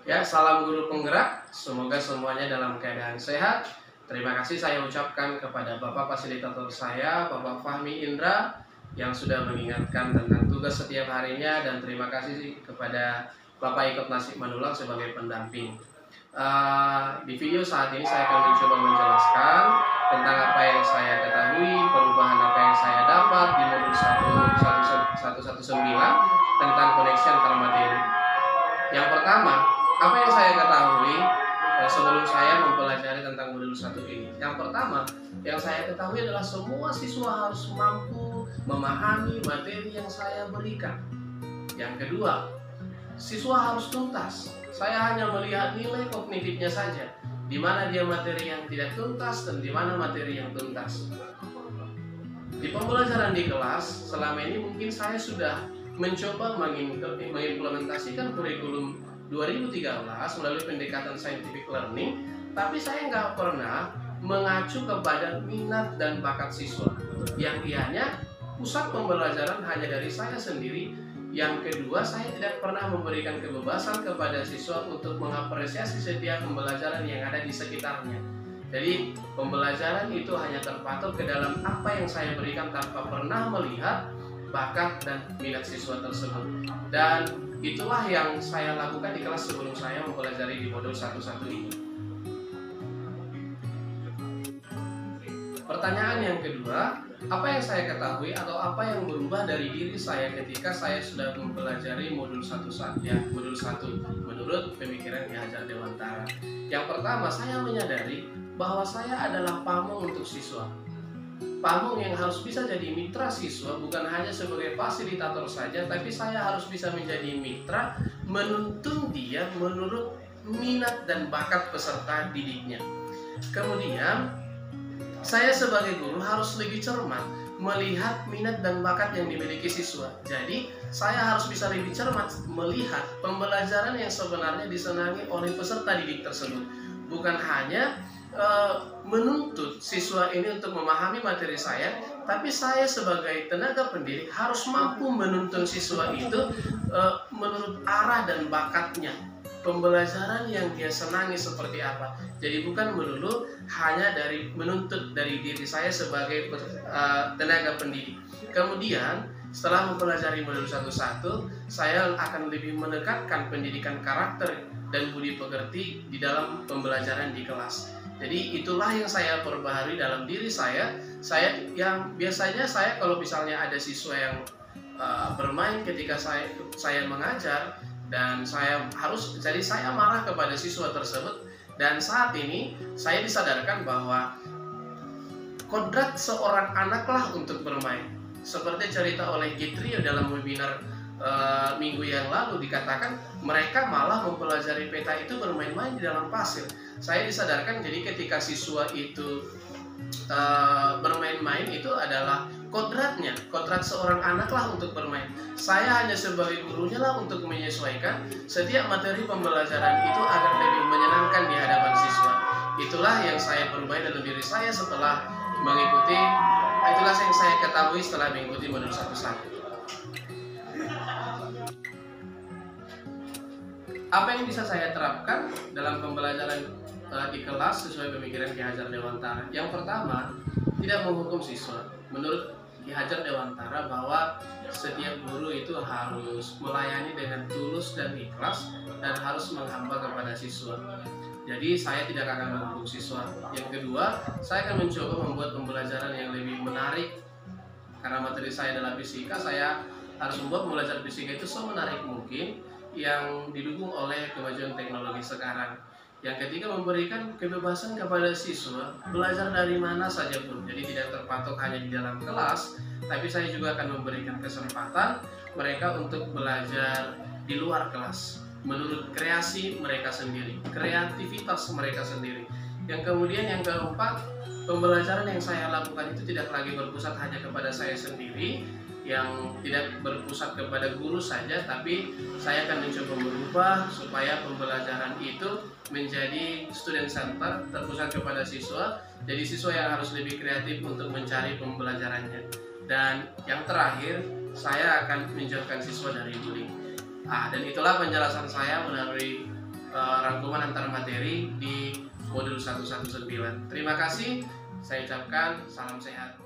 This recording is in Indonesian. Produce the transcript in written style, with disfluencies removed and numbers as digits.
Ya, salam guru penggerak. Semoga semuanya dalam keadaan sehat. Terima kasih saya ucapkan kepada Bapak Fasilitator saya, Bapak Fahmi Indra, yang sudah mengingatkan tentang tugas setiap harinya, dan terima kasih kepada Bapak Ikut Nasib Manulang sebagai pendamping. Di video saat ini saya akan mencoba menjelaskan tentang apa yang saya ketahui, perubahan apa yang saya dapat di modul 119 tentang koneksi antara materi. Yang pertama, apa yang saya ketahui sebelum saya mempelajari tentang modul 1 ini? Yang pertama, yang saya ketahui adalah semua siswa harus mampu memahami materi yang saya berikan. Yang kedua, siswa harus tuntas. Saya hanya melihat nilai kognitifnya saja, di mana dia materi yang tidak tuntas dan di mana materi yang tuntas. Di pembelajaran di kelas, selama ini mungkin saya sudah mencoba mengimplementasikan kurikulum 2013 melalui pendekatan scientific learning, tapi saya nggak pernah mengacu kepada minat dan bakat siswa. Yang ianya pusat pembelajaran hanya dari saya sendiri. Yang kedua, saya tidak pernah memberikan kebebasan kepada siswa untuk mengapresiasi setiap pembelajaran yang ada di sekitarnya. Jadi pembelajaran itu hanya terpatok ke dalam apa yang saya berikan tanpa pernah melihat bakat dan minat siswa tersebut. Dan itulah yang saya lakukan di kelas sebelum saya mempelajari di modul 1 ini. Pertanyaan yang kedua, apa yang saya ketahui atau apa yang berubah dari diri saya ketika saya sudah mempelajari modul 1 menurut pemikiran Ki Hajar Dewantara. Yang pertama, saya menyadari bahwa saya adalah pamong untuk siswa. Pamong yang harus bisa jadi mitra siswa, bukan hanya sebagai fasilitator saja, tapi saya harus bisa menjadi mitra, menuntun dia menurut minat dan bakat peserta didiknya. Kemudian, saya sebagai guru harus lebih cermat melihat minat dan bakat yang dimiliki siswa. Jadi, saya harus bisa lebih cermat melihat pembelajaran yang sebenarnya disenangi oleh peserta didik tersebut. Bukan hanya menuntut siswa ini untuk memahami materi saya, tapi saya sebagai tenaga pendidik harus mampu menuntun siswa itu menurut arah dan bakatnya. Pembelajaran yang dia senangi seperti apa. Jadi bukan melulu hanya dari menuntut dari diri saya sebagai tenaga pendidik. Kemudian setelah mempelajari modul 1, saya akan lebih mendekatkan pendidikan karakter dan budi pekerti di dalam pembelajaran di kelas. Jadi itulah yang saya perbaharui dalam diri saya. Saya yang biasanya saya kalau misalnya ada siswa yang bermain ketika saya mengajar, dan saya marah kepada siswa tersebut. Dan saat ini saya disadarkan bahwa kodrat seorang anaklah untuk bermain. Seperti cerita oleh Gitrio dalam webinar minggu yang lalu, dikatakan mereka malah mempelajari peta itu bermain-main di dalam pasir. Saya disadarkan jadi ketika siswa itu bermain-main itu adalah kodrat seorang anaklah untuk bermain. Saya hanya sebagai gurunya lah untuk menyesuaikan setiap materi pembelajaran itu agar lebih menyenangkan di hadapan siswa. Itulah yang saya perubah dalam diri saya setelah mengikuti, itulah yang saya ketahui setelah mengikuti modul 1. Apa yang bisa saya terapkan dalam pembelajaran di kelas sesuai pemikiran Ki Hajar Dewantara? Yang pertama, tidak menghukum siswa. Menurut Ki Hajar Dewantara bahwa setiap guru itu harus melayani dengan tulus dan ikhlas dan harus menghamba kepada siswa. Jadi saya tidak akan menghukum siswa. Yang kedua, saya akan mencoba membuat pembelajaran yang lebih menarik. Karena materi saya adalah fisika, saya harus membuat pembelajaran fisika itu semenarik mungkin, yang didukung oleh kemajuan teknologi sekarang. Yang ketiga, memberikan kebebasan kepada siswa belajar dari mana saja pun. Jadi tidak terpatok hanya di dalam kelas, tapi saya juga akan memberikan kesempatan mereka untuk belajar di luar kelas menurut kreasi mereka sendiri, kreativitas mereka sendiri. Yang kemudian yang keempat, pembelajaran yang saya lakukan itu tidak lagi berpusat hanya kepada saya sendiri, yang tidak berpusat kepada guru saja, tapi saya akan mencoba merubah supaya pembelajaran itu menjadi student center, terpusat kepada siswa. Jadi siswa yang harus lebih kreatif untuk mencari pembelajarannya. Dan yang terakhir, saya akan menjauhkan siswa dari bullying. Dan itulah penjelasan saya melalui gabungan antar materi di modul 119. Terima kasih, saya ucapkan salam sehat.